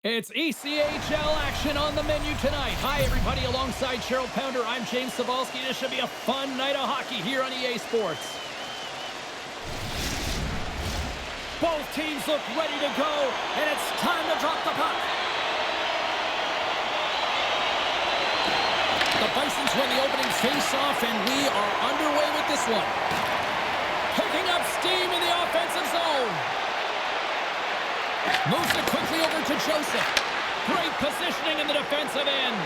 It's ECHL action on the menu tonight. Hi, everybody. Alongside Cheryl Pounder, I'm James Cebulski. This should be a fun night of hockey here on EA Sports. Both teams look ready to go, and it's time to drop the puck. The Bisons win the opening face-off, and we are underway with this one. Picking up steam in the offensive zone. Moves it quickly over to Joseph. Great positioning in the defensive end.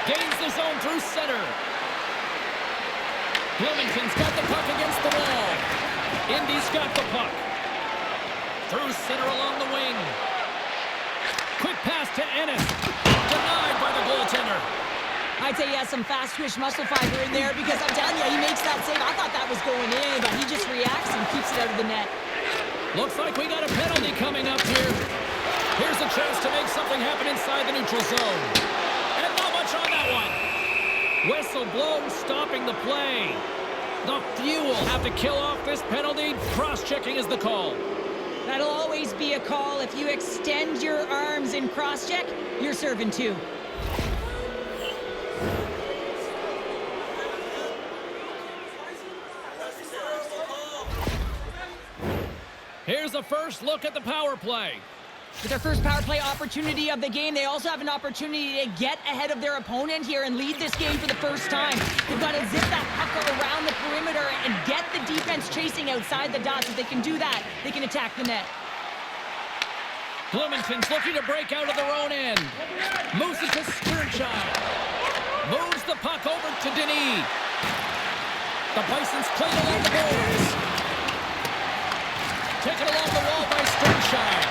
Gains the zone through center. Bloomington's got the puck against the wall. Indy's got the puck. Through center along the wing. Quick pass to Ennis. Denied by the goaltender. I'd say he has some fast-twitch muscle fiber in there because I'm telling you, he makes that save. I thought that was going in, but he just reacts and keeps it out of the net. Looks like we got a penalty coming up here. Here's a chance to make something happen inside the neutral zone. And not much on that one. Whistle blown, stopping the play. The few will have to kill off this penalty. Cross-checking is the call. That'll always be a call. If you extend your arms in cross-check, you're serving too. Here's the first look at the power play. With their first power play opportunity of the game, they also have an opportunity to get ahead of their opponent here and lead this game for the first time. They've got to zip that puck around the perimeter and get the defense chasing outside the dots. If they can do that, they can attack the net. Bloomington's looking to break out of their own end. Moves it to Sternscheid. Moves the puck over to Denis. The Bisons play it along the boards. Taken along the wall by Sternscheid.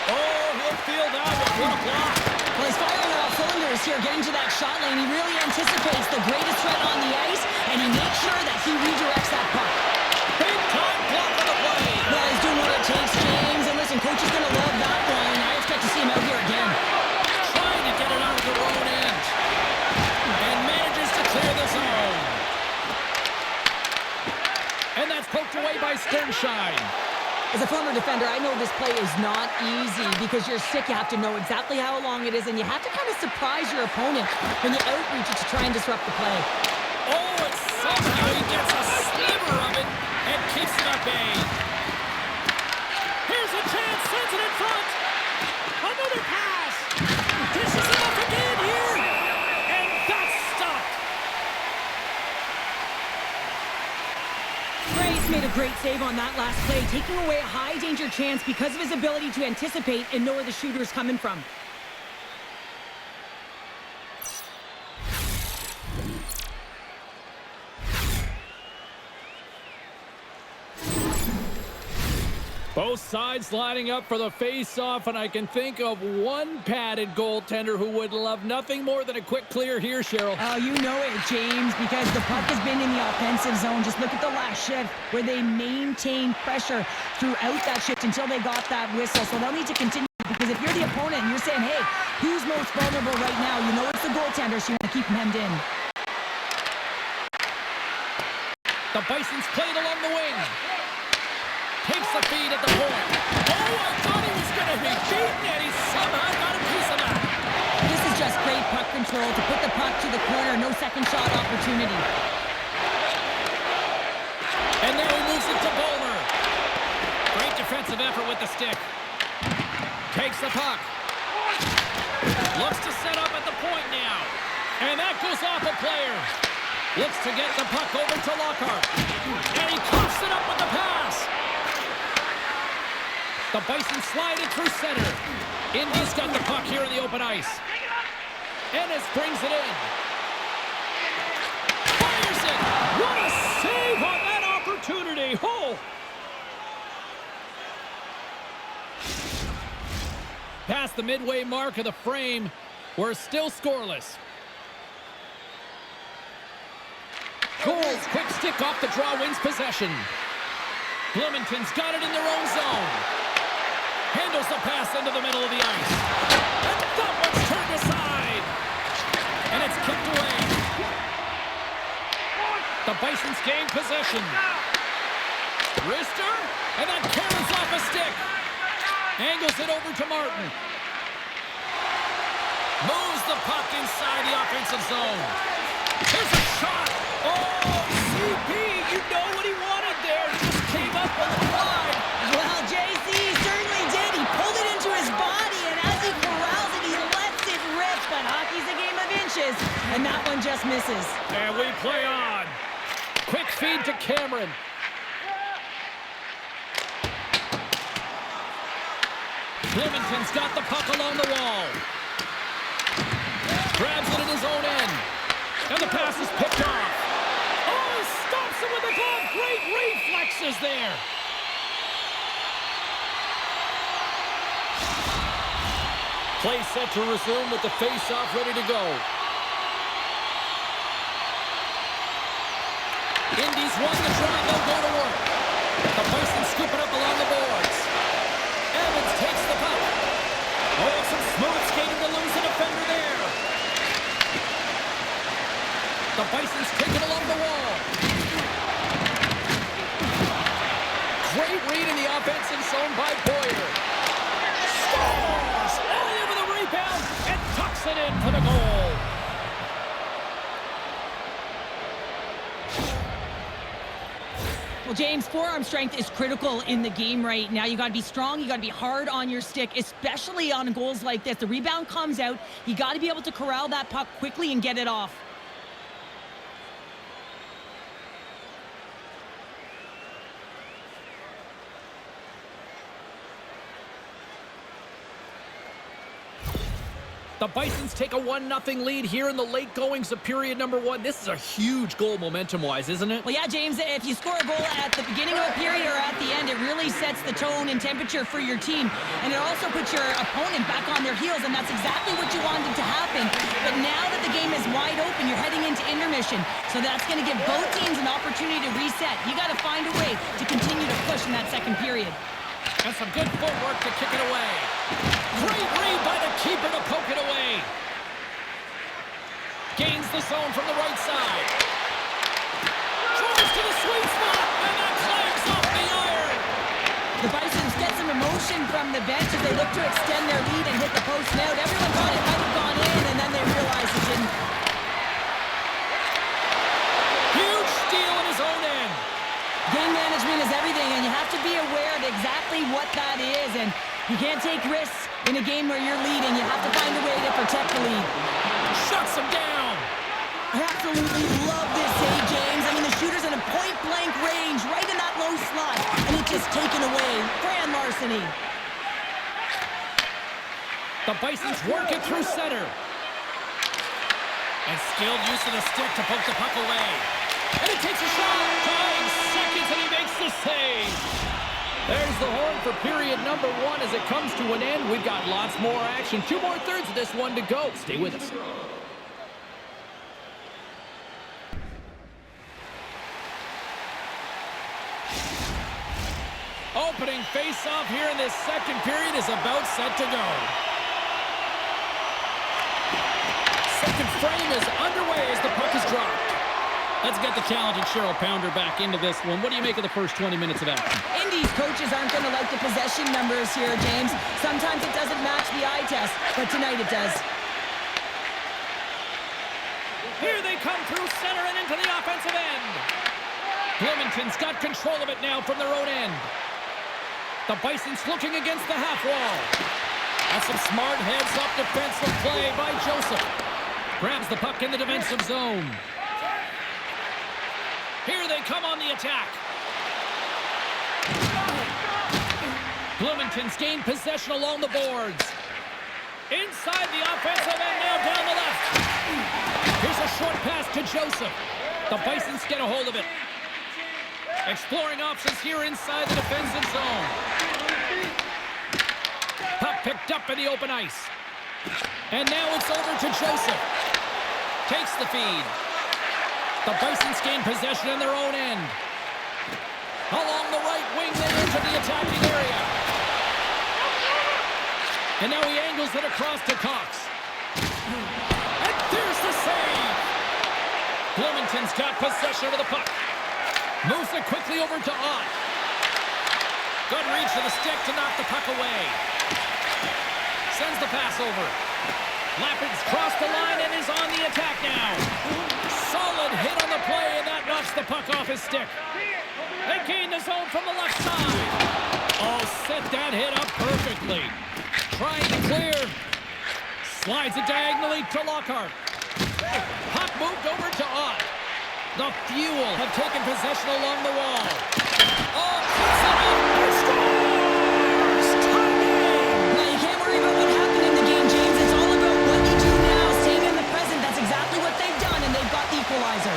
Oh, he'll feel that one. What a block. Well, he's firing off cylinders here, getting to that shot lane. He really anticipates the greatest threat on the ice, and he makes sure that he redirects that puck. Big time block on the play. Well, he's doing what it takes, James. And listen, coach is going to love that one. I expect to see him out here again. Trying to get it out of their own end. And manages to clear the zone. And that's poked away by Sternscheid. As a former defender, I know this play is not easy because you're sick. You have to know exactly how long it is, and you have to kind of surprise your opponent when you outreach it to try and disrupt the play. Oh, and somehow he gets a sliver of it and keeps it at bay. Here's a chance, sends it in front. Another pass. This is enough again here. And that's stopped. Grace made a great save on that last play, taking away a high-danger chance because of his ability to anticipate and know where the shooter is coming from. Both sides lining up for the face-off, and I can think of one padded goaltender who would love nothing more than a quick clear here, Cheryl. Oh, you know it, James, because the puck has been in the offensive zone. Just look at the last shift where they maintained pressure throughout that shift until they got that whistle. So they'll need to continue, because if you're the opponent and you're saying, hey, who's most vulnerable right now? You know it's the goaltender, so you want to keep him hemmed in. The Bisons played along the wing. Takes the feed at the point. Oh, I thought he was going to be beaten, and he somehow got a piece of that. This is just great puck control to put the puck to the corner. No second shot opportunity. And now he moves it to Bowler. Great defensive effort with the stick. Takes the puck. Looks to set up at the point now. And that goes off a player. Looks to get the puck over to Lockhart. And he coughs it up with the pass. The Bison slide it through center. Indy's got the puck here in the open ice. Ennis brings it in. Fires it. What a save on that opportunity. Oh! Past the midway mark of the frame, we're still scoreless. Goals, quick stick off the draw, wins possession. Bloomington's got it in their own zone. Handles the pass into the middle of the ice. And that one's turned aside. And it's kicked away. The Bisons gain possession. Rister, and that carries off a stick. Angles it over to Martin. Moves the puck inside the offensive zone. Here's a shot. Oh, CP, you know what he wanted there. Just came up a little wide. Well, JC certainly did. He pulled it into his body, and as he corrals it, he lets it rip. But hockey's a game of inches, and that one just misses. And we play on. Quick feed to Cameron. Bloomington's got the puck along the wall. Grabs it at his own end. And the pass is picked off. Oh, stops him with the glove. Great reflexes there. Play set to resume with the face-off ready to go. Indy's won the draw. They'll go to work. The Bison scoop it up along the boards. Evans takes the puck. Oh, some smooth skating to lose a defender there. The Bison's take it along the wall. Great read in the offensive zone by Boyer. Scores! All over the rebound and tucks it in for the goal. Well, James, forearm strength is critical in the game right now. You got to be strong. You got to be hard on your stick, especially on goals like this. The rebound comes out. You got to be able to corral that puck quickly and get it off. The Bisons take a 1-0 lead here in the late goings of period number 1. This is a huge goal momentum-wise, isn't it? Well, yeah, James, if you score a goal at the beginning of a period or at the end, it really sets the tone and temperature for your team. And it also puts your opponent back on their heels, and that's exactly what you wanted to happen. But now that the game is wide open, you're heading into intermission. So that's going to give both teams an opportunity to reset. You got to find a way to continue to push in that second period. And some good footwork to kick it away. Great read by the keeper to poke it away. Gains the zone from the right side. Drives to the sweet spot, and that clanks off the iron. The Bisons get some emotion from the bench as they look to extend their lead and hit the post out. Everyone thought it might have gone in, and then they realized it didn't. Huge steal in his own end. Game management is everything, and you have to be aware of exactly what that is. And you can't take risks in a game where you're leading. You have to find a way to protect the lead. Shuts him down. I absolutely love this save, James. I mean, the shooter's in a point-blank range, right in that low slot, and it's just taken away. Grand larceny. The Bisons work it through center. And skilled use of the stick to poke the puck away. And he takes a shot. 5 seconds, and he makes the save. There's the horn for period number 1 as it comes to an end. We've got lots more action. 2 more thirds of this one to go. Stay with us. Opening face-off here in this second period is about set to go. Second frame is underway as the puck is dropped. Let's get the challenging Cheryl Pounder back into this one. What do you make of the first 20 minutes of action? Indy's coaches aren't going to like the possession numbers here, James. Sometimes it doesn't match the eye test, but tonight it does. Here they come through center and into the offensive end. Bloomington's got control of it now from their own end. The Bison's looking against the half wall. That's some smart heads-up defensive play by Joseph. Grabs the puck in the defensive zone. Here they come on the attack. Bloomington's gained possession along the boards. Inside the offensive end, now down the left. Here's a short pass to Joseph. The Bisons get a hold of it. Exploring options here inside the defensive zone. Puck picked up in the open ice. And now it's over to Joseph. Takes the feed. The Bisons gain possession in their own end. Along the right wing, they enter the attacking area. And now he angles it across to Cox. And there's the save. Bloomington's got possession of the puck. Moves it quickly over to Ott. Good reach of the stick to knock the puck away. Sends the pass over. Lapid's crossed the line and is on the attack now. Solid hit on the play, and that knocks the puck off his stick. They gain the zone from the left side. Oh, set that hit up perfectly. Trying to clear. Slides it diagonally to Lockhart. Puck moved over to Ott. The Fuel have taken possession along the wall. Oh, puts it up and scores! Tie-game! Now, you can't worry about what happened in the game, James. It's all about what you do now, staying in the present. That's exactly what they've done, and they've got the equalizer.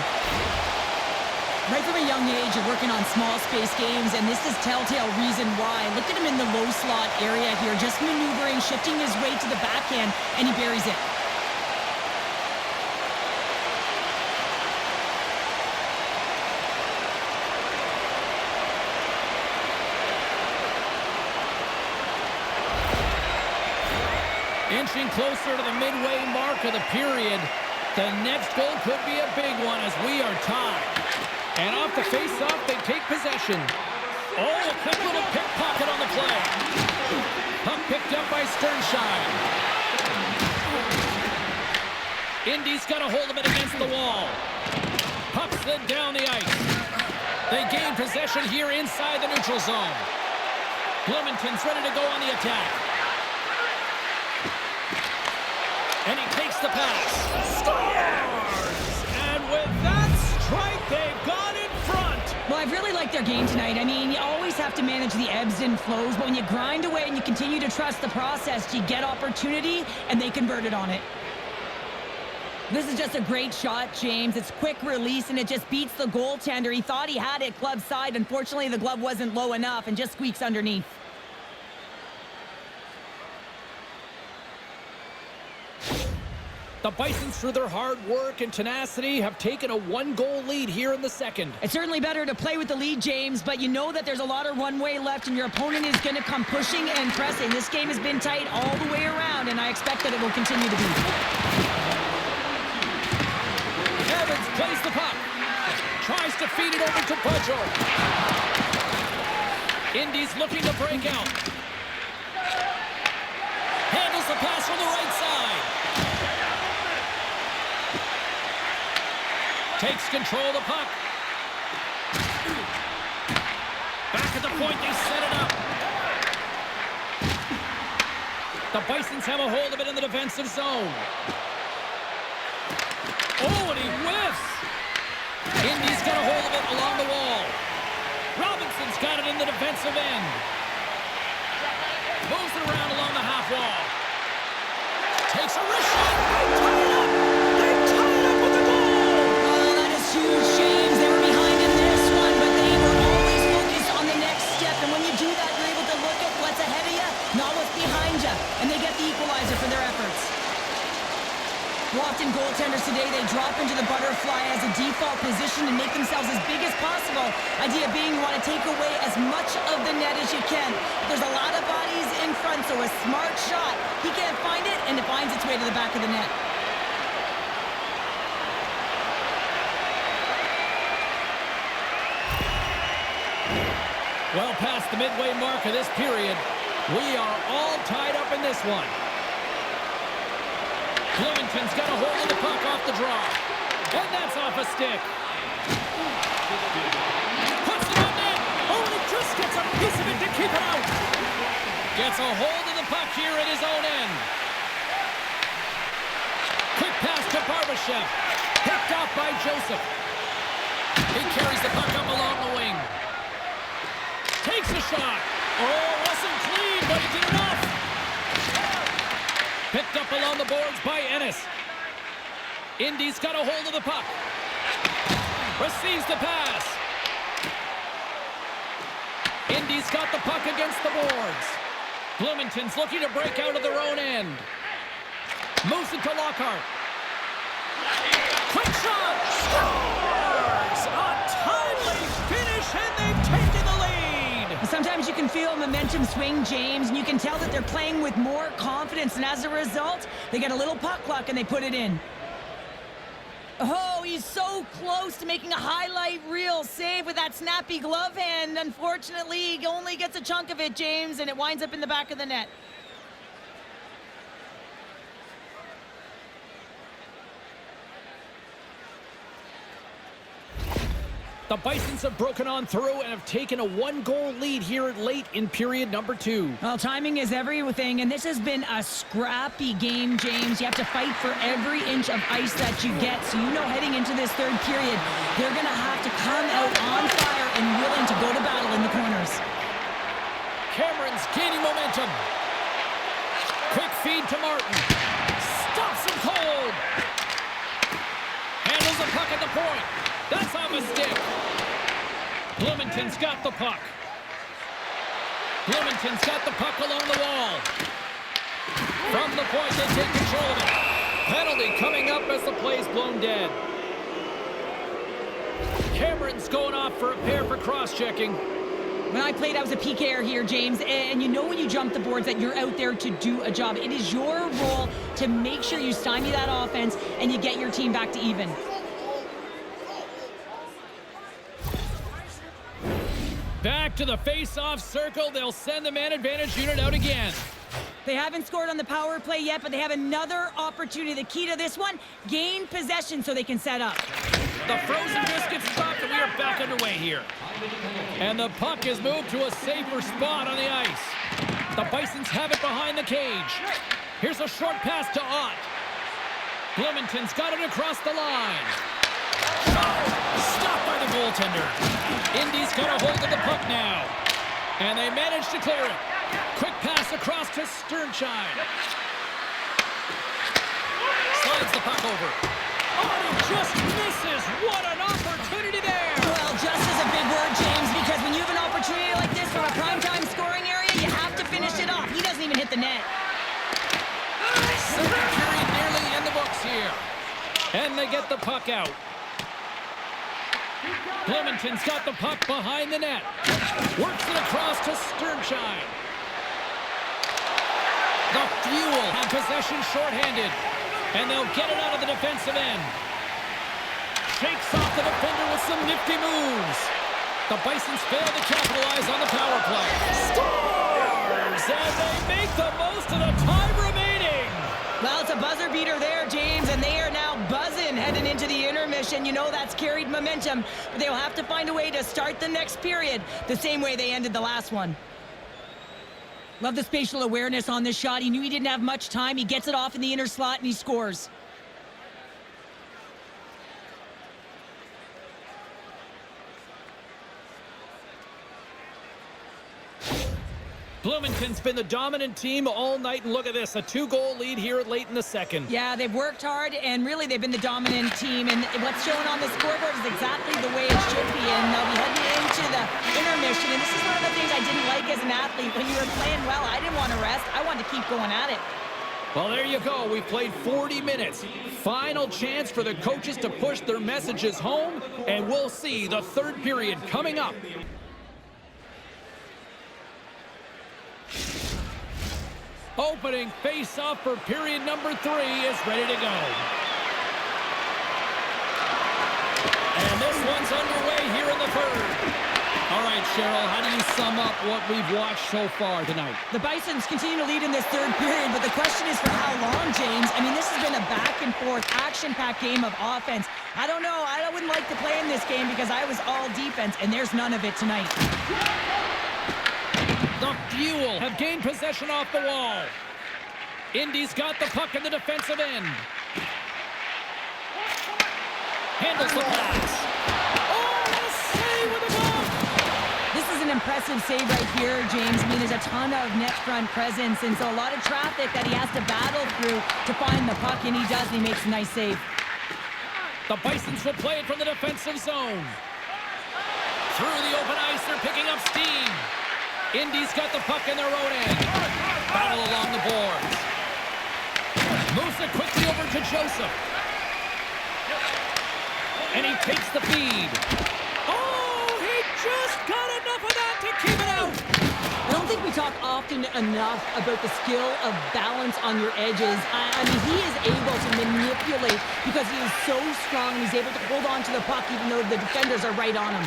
Right from a young age, you're working on small space games, and this is telltale reason why. Look at him in the low slot area here, just maneuvering, shifting his way to the backhand, and he buries it. Inching closer to the midway mark of the period. The next goal could be a big one as we are tied. And off the face-off, they take possession. Oh, a quick little pickpocket on the play. Puck picked up by Sternscheid. Indy's got a hold of it against the wall. Puck slid down the ice. They gain possession here inside the neutral zone. Bloomington's ready to go on the attack. And he takes the pass. Scores! And with that strike, they've gone in front. Well, I've really liked their game tonight. I mean, you always have to manage the ebbs and flows, but when you grind away and you continue to trust the process, you get opportunity, and they converted on it. This is just a great shot, James. It's quick release, and it just beats the goaltender. He thought he had it glove side. Unfortunately, the glove wasn't low enough and just squeaks underneath. The Bisons, through their hard work and tenacity, have taken a one-goal lead here in the second. It's certainly better to play with the lead, James, but you know that there's a lot of runway left, and your opponent is going to come pushing and pressing. This game has been tight all the way around, and I expect that it will continue to be. Evans plays the puck. Tries to feed it over to Pudgeau. Indy's looking to break out. Handles the pass from the right side. Takes control of the puck. Back at the point, they set it up. The Bisons have a hold of it in the defensive zone. Oh, and he whiffs. Indy's got a hold of it along the wall. Robinson's got it in the defensive end. Moves it around along the half wall. Takes a wrist shot. They tie it up. They tie it up with the goal. Oh, that is huge, James. They were behind in this one, but they were always focused on the next step. And when you do that, you're able to look at what's ahead of you, not what's behind you. And they get the equalizer for their efforts. Often goaltenders today, they drop into the butterfly as a default position and make themselves as big as possible. Idea being you want to take away as much of the net as you can. There's a lot of bodies in front, so a smart shot. He can't find it, and it finds its way to the back of the net. Well past the midway mark of this period, we are all tied up in this one. Bloomington's got a hold of the puck off the draw. And that's off a stick. Puts it on net. Oh, and it just gets a piece of it to keep it out. Gets a hold of the puck here at his own end. Quick pass to Barbashev. Picked off by Joseph. He carries the puck up along the wing. Takes a shot. Oh, wasn't clean, but he did enough. Picked up along the boards by Ennis. Indy's got a hold of the puck. Receives the pass. Indy's got the puck against the boards. Bloomington's looking to break out of their own end. Moves it to Lockhart. Quick shot! Scores! A timely finish, and they've taken the lead! Sometimes you can feel momentum swing, James, and you can tell that they're playing with more confidence, and as a result, they get a little puck luck and they put it in. Oh, he's so close to making a highlight reel save with that snappy glove hand. Unfortunately, he only gets a chunk of it, James, and it winds up in the back of the net. The Bisons have broken on through and have taken a 1-goal lead here late in period number 2. Well, timing is everything, and this has been a scrappy game, James. You have to fight for every inch of ice that you get. So you know heading into this third period, they're going to have to come out on fire and willing to go to battle in the corners. Cameron's gaining momentum. Quick feed to Martin. Stops him cold. Handles the puck at the point. That's off a stick. Bloomington's got the puck. Bloomington's got the puck along the wall. From the point, they take control of it. Penalty coming up as the play's blown dead. Cameron's going off for a pair for cross-checking. When I played, I was a PKer here, James, and you know when you jump the boards that you're out there to do a job. It is your role to make sure you stymie that offense and you get your team back to even. Back to the face-off circle. They'll send the man advantage unit out again. They haven't scored on the power play yet, but they have another opportunity. The key to this one, gain possession so they can set up. The frozen biscuit stopped, and we are back underway here. And the puck is moved to a safer spot on the ice. The Bisons have it behind the cage. Here's a short pass to Ott. Bloomington's got it across the line. Stopped by the goaltender. Indy's got a hold of the puck now. And they manage to clear it. Quick pass across to Sternschein. Slides the puck over. Oh, and he just misses. What an opportunity there. Well, just is a big word, James, because when you have an opportunity like this from a primetime scoring area, you have to finish it off. He doesn't even hit the net. Second period nearly in the books here. And they get the puck out. Bloomington's got the puck behind the net. Works it across to Sternschein. The Fuel have possession shorthanded. And they'll get it out of the defensive end. Shakes off the defender with some nifty moves. The Bisons fail to capitalize on the power play. Scores! And they make the most of the time remaining. Well, it's a buzzer beater there, James, and they are now buzzing heading into the intermission. You know that's carried momentum, but they'll have to find a way to start the next period the same way they ended the last one. Love the spatial awareness on this shot. He knew he didn't have much time. He gets it off in the inner slot, and he scores. Bloomington's been the dominant team all night, and look at this, a 2-goal lead here late in the second. Yeah, they've worked hard, and really they've been the dominant team, and what's shown on the scoreboard is exactly the way it should be, and they'll be heading into the intermission, and this is one of the things I didn't like as an athlete. When you were playing well, I didn't want to rest. I wanted to keep going at it. Well, there you go. We've played 40 minutes. Final chance for the coaches to push their messages home, and we'll see the third period coming up. Opening face-off for period number 3 is ready to go. And this one's underway here in the third. All right, Cheryl, how do you sum up what we've watched so far tonight? The Bisons continue to lead in this third period, but the question is for how long, James? I mean, this has been a back-and-forth, action-packed game of offense. I don't know. I wouldn't like to play in this game because I was all defense, and there's none of it tonight. The Fuel have gained possession off the wall. Indy's got the puck in the defensive end. Handles the pass. Oh, a save with a glove! This is an impressive save right here, James. I mean, there's a ton of net front presence, and so a lot of traffic that he has to battle through to find the puck, and he does, and he makes a nice save. The Bisons will play it from the defensive zone. Through the open ice, they're picking up steam. Indy's got the puck in their own end. Battle along the boards. Moves it quickly over to Joseph. And he takes the feed. Oh, he just got enough of that to keep it out. I don't think we talk often enough about the skill of balance on your edges. I mean, he is able to manipulate because he is so strong and he's able to hold on to the puck even though the defenders are right on him.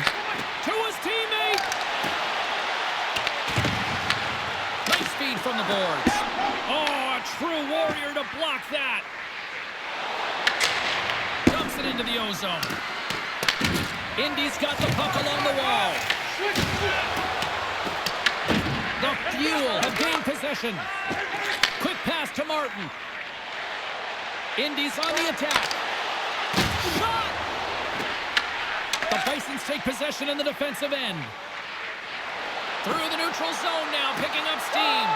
To his teammate. Nice feed from the boards. Oh, a true warrior to block that. Dumps it into the ozone. Indy's got the puck along the wall. The Fuel have gained possession. Quick pass to Martin. Indy's on the attack. Shot! The Bisons take possession in the defensive end. Through the neutral zone now, picking up steam.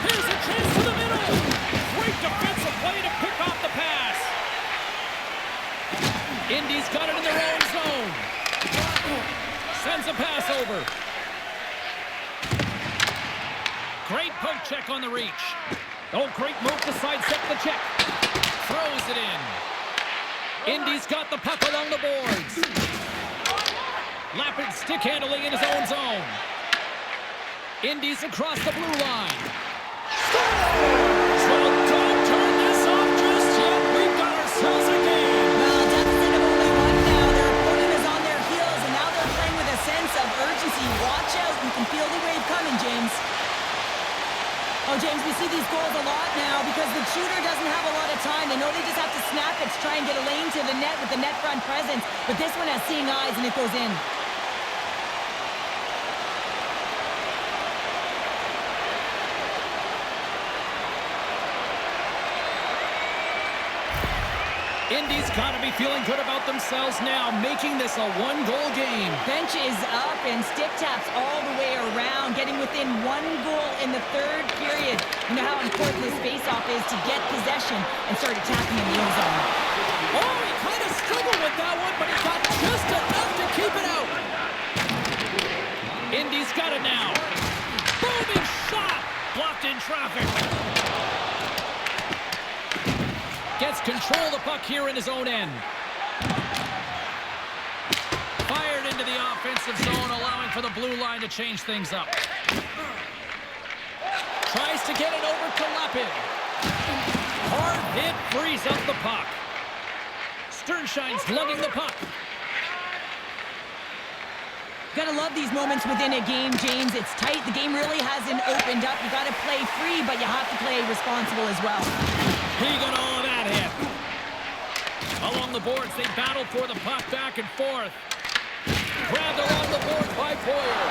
Here's a chance to the middle. Great defensive play to pick off the pass. Indy's got it in their own zone. Sends a pass over. Great poke check on the reach. Oh, great move to sidestep the check. Throws it in. Indy's got the puck along the boards. Lapid stick handling in his own zone. Indy's across the blue line. So don't turn this off just yet. We've got ourselves a game. Well, deficit of only one now. Their opponent is on their heels, and now they're playing with a sense of urgency. Watch out. You can feel the wave coming, James. Oh, James, we see these goals a lot now because the shooter doesn't have a lot of time. They know they just have to snap it to try and get a lane to the net with the net front presence. But this one has seeing eyes, and it goes in. Indy's got to be feeling good about themselves now, making this a one-goal game. Bench is up and stick taps all the way around, getting within one goal in the third period. You know how important this face-off is to get possession and start attacking in the end zone. Oh, he kind of struggled with that one, but he got just enough to keep it out. Indy's got it now. Booming shot! Blocked in traffic. Gets control of the puck here in his own end. Fired into the offensive zone, allowing for the blue line to change things up. Tries to get it over to Lapid. Hard hit frees up the puck. Sternshine's lugging the puck. Gotta love these moments within a game, James. It's tight. The game really hasn't opened up. You gotta play free, but you have to play responsible as well. He got all of that hit. Along the boards, they battle for the puck back and forth. Grabbed along the boards by Poyer.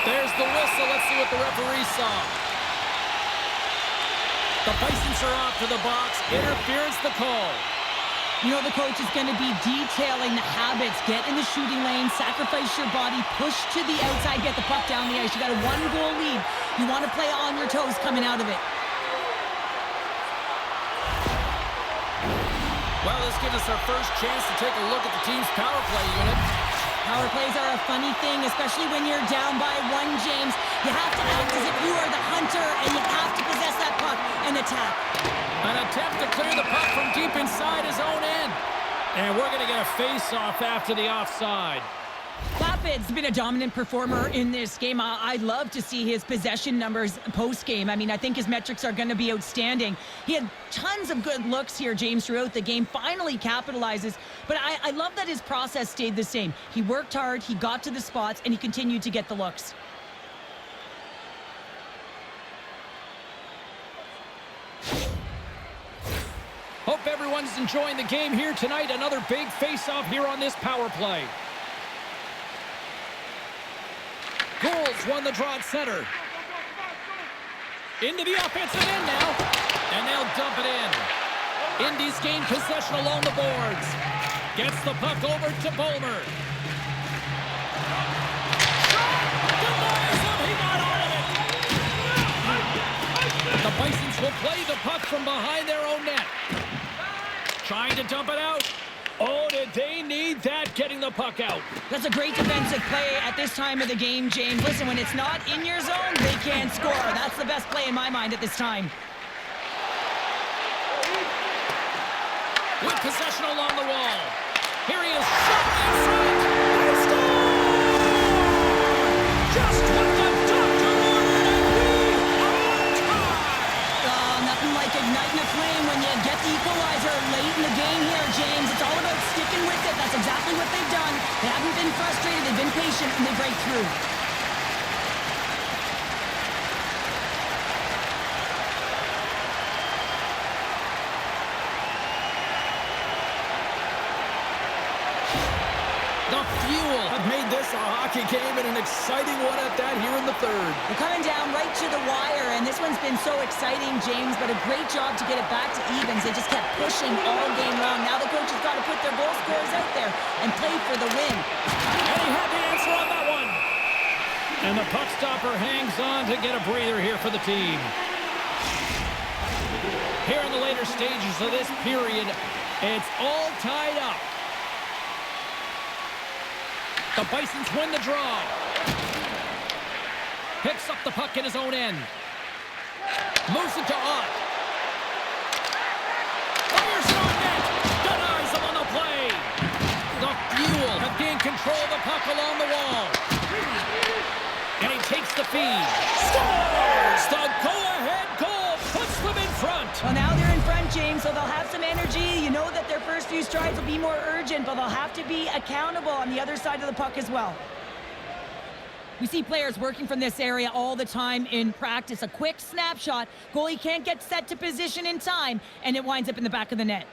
There's the whistle. Let's see what the referee saw. The Bisons are off to the box. Interference the call. You know the coach is going to be detailing the habits. Get in the shooting lane, sacrifice your body, push to the outside, get the puck down the ice. You got a one-goal lead. You want to play on your toes coming out of it. Well, this gives us our first chance to take a look at the team's power play unit. Power plays are a funny thing, especially when you're down by one, James. You have to act as if you are the hunter, and you have to possess that puck and attack. An attempt to clear the puck from deep inside his own end. And we're going to get a face-off after the offside. Lapid's been a dominant performer in this game. I'd love to see his possession numbers post-game. I mean, I think his metrics are going to be outstanding. He had tons of good looks here, James, throughout the game. Finally capitalizes. But I love that his process stayed the same. He worked hard, he got to the spots, and he continued to get the looks. Hope everyone's enjoying the game here tonight. Another big face-off here on this power play. Goals won the draw at center. Into the offensive end now. And they'll dump it in. Indy's gained possession along the boards. Gets the puck over to Bulmer. Denies him. He got all of it. The Bisons will play the puck from behind their own net. Trying to dump it out. Oh, did they need that, getting the puck out. That's a great defensive play at this time of the game, James. Listen, when it's not in your zone, they can't score. That's the best play in my mind at this time. With possession along the wall. Here he is, shot in front. They score! Just what the doctor ordered, and we are tied! Nothing like igniting a flame when you get the equalizer late in the game here, James. It's all about sticking with it. That's exactly what they've done. They haven't been frustrated. They've been patient, and they break through. The fuel have made this a hockey game and an exciting one at that here in the third. We're coming down right to the wire, and this one's been so exciting, James, but a great job to get it back to evens. They just kept pushing all game long. Now the coach has got to put their goal scorers out there and play for the win. And he had the answer on that one. And the puck stopper hangs on to get a breather here for the team. Here in the later stages of this period, it's all tied up. The Bisons win the draw. Picks up the puck in his own end. Moves it to Ott. Fires it on net. Denies him on the play. The Fuel have gained control of the puck along the wall. And he takes the feed. Scores! The go-ahead goal puts them in front. Well, now they're in front, James, so they'll have some energy. You know that their first few strides will be more urgent, but they'll have to be accountable on the other side of the puck as well. We see players working from this area all the time in practice. A quick snapshot. Goalie can't get set to position in time, and it winds up in the back of the net.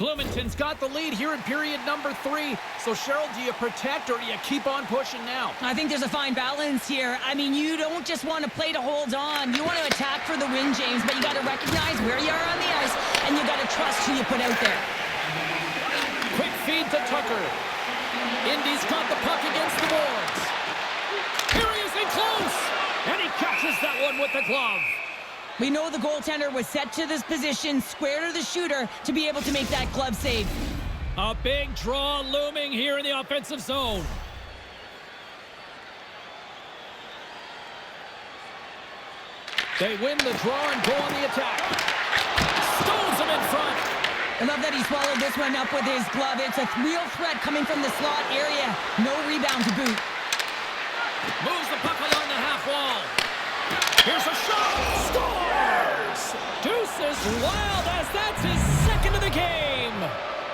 Bloomington's got the lead here in period number 3. So, Cheryl, do you protect or do you keep on pushing now? I think there's a fine balance here. I mean, you don't just want to play to hold on. You want to attack for the win, James, but you got to recognize where you are on the ice, and you got to trust who you put out there. Quick feed to Tucker. Indy's got the puck against the boards. Here he is in close, and he catches that one with the glove. We know the goaltender was set to this position, square to the shooter, to be able to make that glove save. A big draw looming here in the offensive zone. They win the draw and go on the attack. Stones him in front. I love that he swallowed this one up with his glove. It's a real threat coming from the slot area. No rebound to boot. Moves the puck along the half wall. Here's a shot. Scores! Deuces wild as that's his second of the game.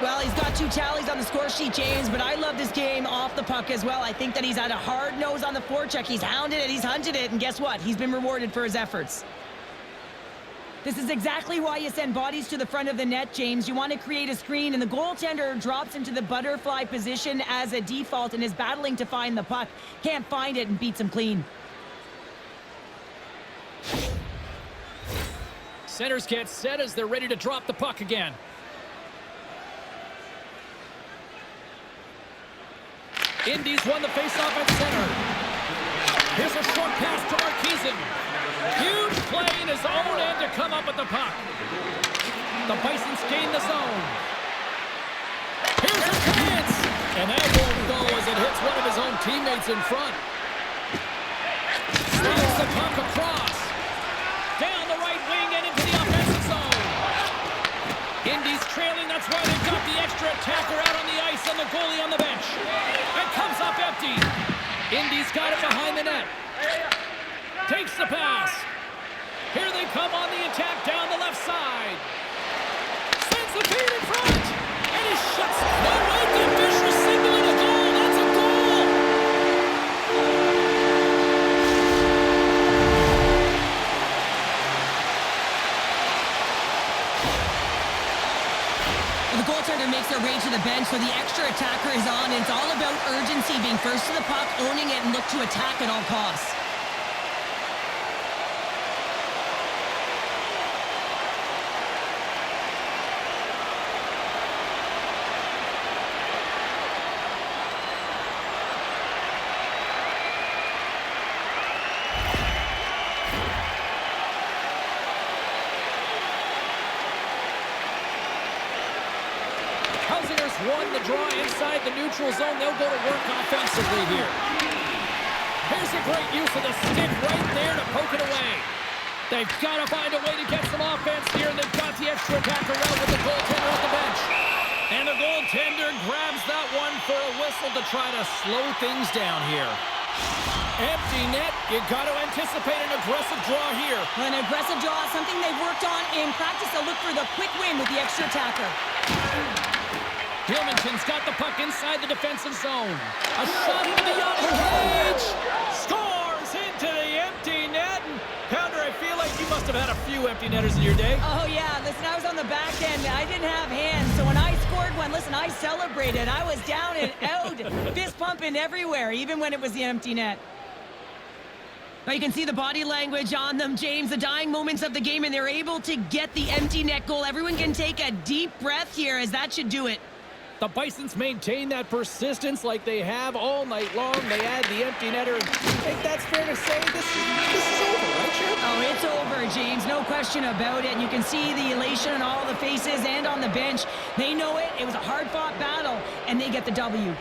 Well, he's got 2 tallies on the score sheet, James, but I love this game off the puck as well. I think that he's had a hard nose on the forecheck. He's hounded it, he's hunted it, and guess what? He's been rewarded for his efforts. This is exactly why you send bodies to the front of the net, James. You want to create a screen, and the goaltender drops into the butterfly position as a default and is battling to find the puck. Can't find it and beats him clean. Centers get set as they're ready to drop the puck again. Indy's won the faceoff at center. Here's a short pass to Marquezin. Huge play in his own end to come up with the puck. The Bisons gain the zone. Here's a chance. And that won't go as it hits one of his own teammates in front. Slides the puck across. Down the right wing and into the offensive zone. Indy's trailing, that's why they've got the extra attacker out on the ice and the goalie on the bench. And comes up empty. Indy's got it behind the net. Takes the pass. Here they come on the attack down the left side. Sends the feed in front. And he shuts. No way, the official signaling a goal. That's a goal. The goaltender makes their way to the bench, so the extra attacker is on, and it's all about urgency, being first to the puck, owning it, and look to attack at all costs. Won the draw inside the neutral zone. They'll go to work offensively here. Here's a great use of the stick right there to poke it away. They've got to find a way to get some offense here, and they've got the extra attacker out with the goaltender at the bench. And the goaltender grabs that one for a whistle to try to slow things down here. Empty net. You got to anticipate an aggressive draw here. An aggressive draw, something they've worked on in practice. They'll look for the quick win with the extra attacker. Bloomington's got the puck inside the defensive zone. A shot into the yellow cage. Scores into the empty net. And pounder have had a few empty netters in your day. Oh, yeah. Listen, I was on the back end. I didn't have hands. So when I scored one, listen, I celebrated. I was down and out, fist pumping everywhere, even when it was the empty net. Now you can see the body language on them, James, the dying moments of the game, and they're able to get the empty net goal. Everyone can take a deep breath here, as that should do it. The Bisons maintain that persistence like they have all night long. They add the empty netter. And I think that's fair to say this is over, right, Sheriff? Oh, it's over, James. No question about it. You can see the elation on all the faces and on the bench. They know it. It was a hard-fought battle, and they get the W.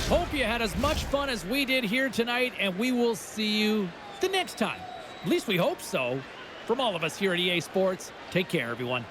Hope you had as much fun as we did here tonight, and we will see you the next time. At least we hope so. From all of us here at EA Sports, take care, everyone.